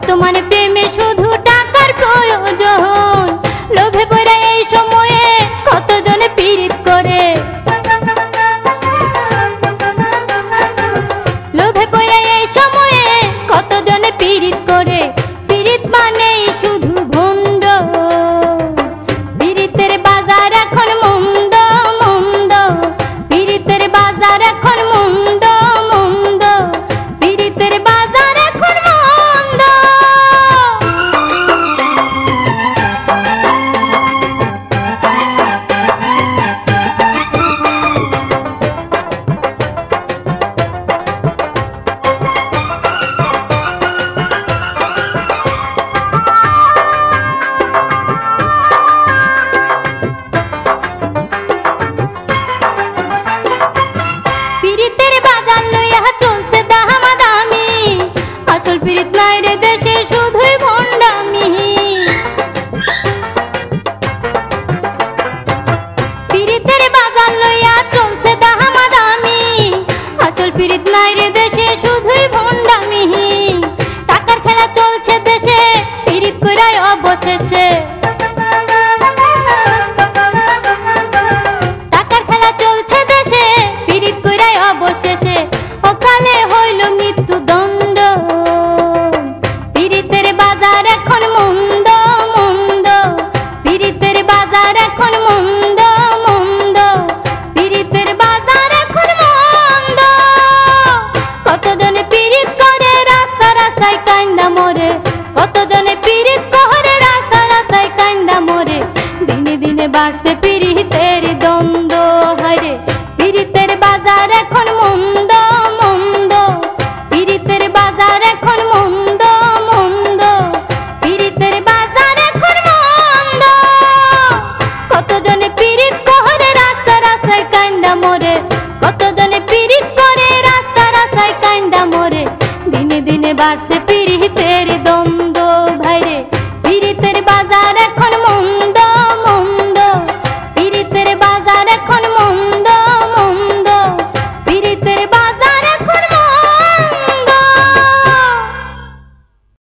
বর্তমানে প্রেমে শুধু টাকার প্রয়োজন, লোভে পড়ে এই সময়ে কতজনে পীড়িত করে, লোভে পড়ে এই সময়ে কতজনে পীড়িত করে। পীড়িত মানেই শুধু ভণ্ড, পীড়িতের বাজার এখন মন্দ মন্দ, পীড়িতের বাজার এখন মন্দ মন্দ, পীড়িতের বাজার এখন মন্দ। পীড়িতের বাজার লইয়া চলছে দামাদামি, আসল পীড়িত নাই রে দেশে শুধুই ভণ্ডামি। পীড়িতের বাজার লইয়া চলছে দামাদামি, আসল পীড়িত নাই রে দেশে শুধুই ভণ্ডামি। টাকার খেলা চলছে দেশে, পীড়িত কইরাই অবশেষে, টাকার খেলা চলছে দেশে, পীড়িত কইরাই অবশেষে অকালে হইল মৃত্যুদণ্ড। পীড়িতের বাজার এখন মন্দ মন্দ, পীড়িতের বাজার এখন মন্দ মন্দ, পীড়িতের বাজার এখন মন্দ। কতজনে পীড়িত করে রাস্তা রাস্তায় কান্দা মরে, কতজনে পীড়িত করে রাস্তা রাস্তায় কান্দা মরে। দিনে দিনে বাড়ছে পীড়িতের দ্বন্দ্ব, হায়রে পীড়িতের বাজার এখন মন্দ মন্দ, পীড়িতের বাজার এখন মন্দ মন্দ, পীড়িতের বাজার এখন মন্দ। কতজনে পীড়িত করে রাস্তা রাস্তায় কান্দা মরে, কতজনে পীড়িত করে রাস্তা রাস্তায় কান্দা মরে। দিনে দিনে বাড়ছে পীড়িতের দ্বন্দ্ব।